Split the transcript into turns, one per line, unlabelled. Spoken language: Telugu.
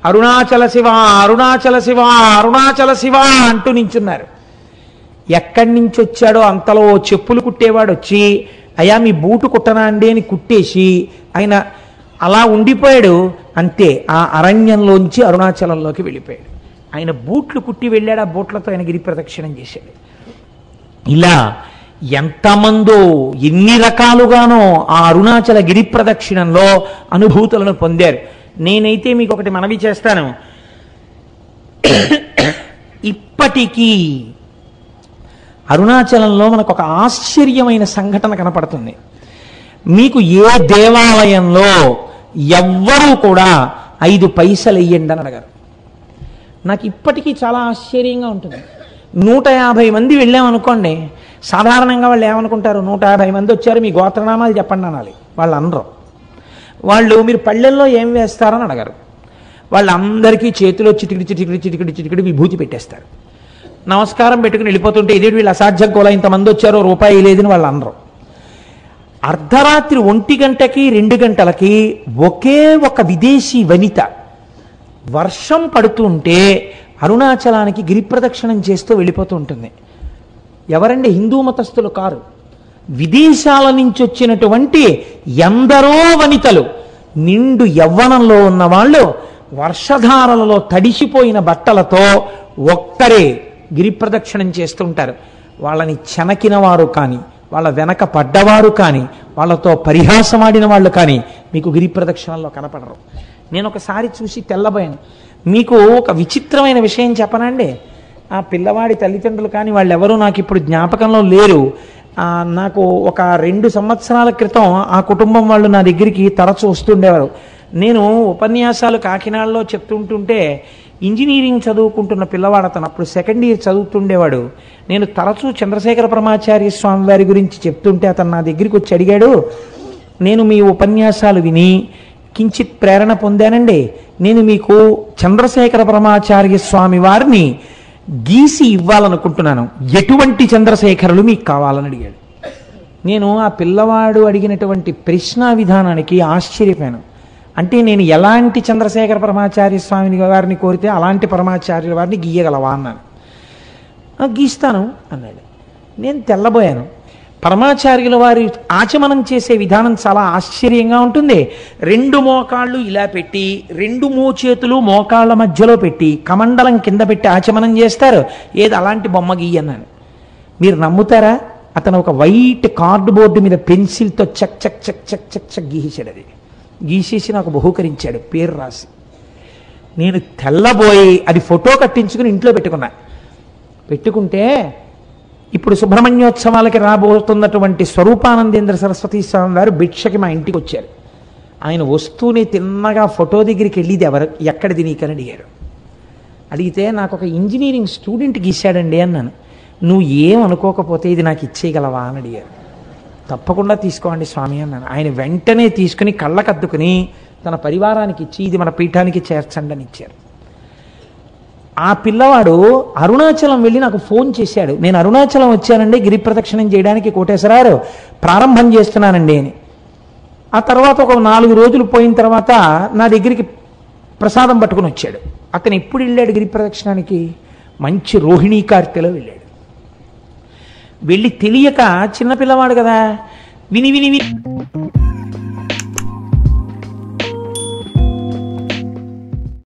అరుణాచల శివ అరుణాచల శివ అరుణాచల శివ అంటూ నించున్నారు. ఎక్కడి నుంచి వచ్చాడో అంతలో చెప్పులు కుట్టేవాడు వచ్చి, అయ్యా మీ బూటు కుట్టనా అండి అని కుట్టేసి ఆయన అలా ఉండిపోయాడు. అంతే, ఆ అరణ్యంలోంచి అరుణాచలంలోకి వెళ్ళిపోయాడు. ఆయన బూట్లు కుట్టి వెళ్ళాడు, ఆ బూట్లతో ఆయన గిరి ప్రదక్షిణం చేశాడు. ఇలా ఎంతమందో ఎన్ని రకాలుగానో ఆ అరుణాచల గిరి ప్రదక్షిణంలో అనుభూతులను పొందారు. నేనైతే మీకు ఒకటి మనవి చేస్తాను, ఇప్పటికీ అరుణాచలంలో మనకు ఒక ఆశ్చర్యమైన సంఘటన కనపడుతుంది. మీకు ఏ దేవాలయంలో ఎవ్వరూ కూడా 5 పైసలు వెయ్యండి అని అడగారు. నాకు ఇప్పటికీ చాలా ఆశ్చర్యంగా ఉంటుంది. 150 మంది వెళ్ళామనుకోండి, సాధారణంగా వాళ్ళు ఏమనుకుంటారు, 150 మంది వచ్చారు మీ గోత్రనామాలు చెప్పండి అనాలి. వాళ్ళు అనరు. వాళ్ళు మీరు పళ్ళెల్లో ఏం వేస్తారని అడగరు. వాళ్ళందరికీ చేతిలో చిటికిడి చిటికిడి చిటికిడి చిటికిడి విభూతి పెట్టేస్తారు. నమస్కారం పెట్టుకుని వెళ్ళిపోతుంటే ఇదేంటి వీళ్ళు అసాధ్యం కూడా ఇంతమంది వచ్చారో రూపాయి లేదని వాళ్ళు అనరు. అర్ధరాత్రి 1 గంటకి 2 గంటలకి ఒకే ఒక విదేశీ వనిత వర్షం పడుతుంటే అరుణాచలానికి గిరి ప్రదక్షిణం చేస్తూ వెళ్ళిపోతూ ఉంటుంది. ఎవరండి? హిందూ మతస్థులు కారు, విదేశాల నుంచి వచ్చినటువంటి ఎందరో వనితలు, నిండు యవ్వనంలో ఉన్న వాళ్ళు వర్షధారలలో తడిసిపోయిన బట్టలతో ఒక్కరే గిరి ప్రదక్షిణం చేస్తుంటారు. వాళ్ళని చెనకిన వారు కానీ, వాళ్ళ వెనక పడ్డవారు కానీ, వాళ్ళతో పరిహాసమాడిన వాళ్ళు కానీ మీకు గిరి ప్రదక్షిణంలో కనపడరు. నేను ఒకసారి చూసి తెల్లబోయాను. మీకు ఒక విచిత్రమైన విషయం చెప్పనండి. ఆ పిల్లవాడి తల్లిదండ్రులు కానీ వాళ్ళెవరూ నాకు ఇప్పుడు జ్ఞాపకంలో లేరు. నాకు ఒక 2 సంవత్సరాల క్రితం ఆ కుటుంబం వాళ్ళు నా దగ్గరికి తరచూ వస్తుండేవారు. నేను ఉపన్యాసాలు కాకినాడలో చెప్తుంటుంటే ఇంజనీరింగ్ చదువుకుంటున్న పిల్లవాడు అతను, అప్పుడు 2nd ఇయర్ చదువుతుండేవాడు. నేను తరచూ చంద్రశేఖర పరమాచార్య స్వామి వారి గురించి చెప్తుంటే అతను నా దగ్గరికి వచ్చి అడిగాడు, నేను మీ ఉపన్యాసాలు విని కించిత్ ప్రేరణ పొందానండి, నేను మీకు చంద్రశేఖర పరమాచార్య స్వామి వారిని గీసి ఇవ్వాలనుకుంటున్నాను, ఎటువంటి చంద్రశేఖరులు మీకు కావాలని అడిగాడు. నేను ఆ పిల్లవాడు అడిగినటువంటి ప్రశ్న విధానానికి ఆశ్చర్యపోయాను. అంటే నేను ఎలాంటి చంద్రశేఖర పరమాచార్య స్వామిని వారిని కోరితే అలాంటి పరమాచార్యుల వారిని గీయగలవా అన్నాను. గీస్తాను అన్నాడు. నేను తెల్లబోయాను. పరమాచార్యుల వారి ఆచమనం చేసే విధానం చాలా ఆశ్చర్యంగా ఉంటుంది. 2 మోకాళ్ళు ఇలా పెట్టి 2 మోచేతులు మోకాళ్ళ మధ్యలో పెట్టి కమండలం కింద పెట్టి ఆచమనం చేస్తారు. ఏది అలాంటి బొమ్మ గీయన్నాను. మీరు నమ్ముతారా? అతను ఒక వైట్ కార్డుబోర్డు మీద పెన్సిల్తో చక్ చక్ చక్ చక్ చక్ చక్ గీసాడు. అది గీసేసి నాకు బహూకరించాడు, పేరు రాసి. నేను తెల్లబోయి అది ఫోటో కట్టించుకుని ఇంట్లో పెట్టుకుంటే ఇప్పుడు సుబ్రహ్మణ్యోత్సవాలకి రాబోతున్నటువంటి స్వరూపానందేంద్ర సరస్వతి స్వామి వారు భిక్షకి మా ఇంటికి వచ్చారు. ఆయన వస్తూనే తిన్నగా ఫోటో దగ్గరికి వెళ్ళిది ఎక్కడిది నీకని అడిగారు. అడిగితే నాకు ఒక ఇంజనీరింగ్ స్టూడెంట్ గీశాడండి అన్నాను. నువ్వు ఏం అనుకోకపోతే ఇది నాకు ఇచ్చేయగలవా అని అడిగారు. తప్పకుండా తీసుకోండి స్వామి అన్నాను. ఆయన వెంటనే తీసుకుని కళ్ళకద్దుకుని తన పరివారానికి ఇచ్చి ఇది మన పీఠానికి చేర్చండి అని ఇచ్చారు. ఆ పిల్లవాడు అరుణాచలం వెళ్ళి నాకు ఫోన్ చేశాడు, నేను అరుణాచలం వచ్చానండి గిరి ప్రదక్షిణం చేయడానికి కోటేశ్వరారు, ప్రారంభం చేస్తున్నానండి అని. ఆ తర్వాత ఒక 4 రోజులు పోయిన తర్వాత నా దగ్గరికి ప్రసాదం పట్టుకుని వచ్చాడు. అతను ఎప్పుడు వెళ్ళాడు గిరి ప్రదక్షిణానికి? మంచి రోహిణీ కార్తెలో వెళ్ళాడు. వెళ్ళి తెలియక చిన్నపిల్లవాడు కదా, విని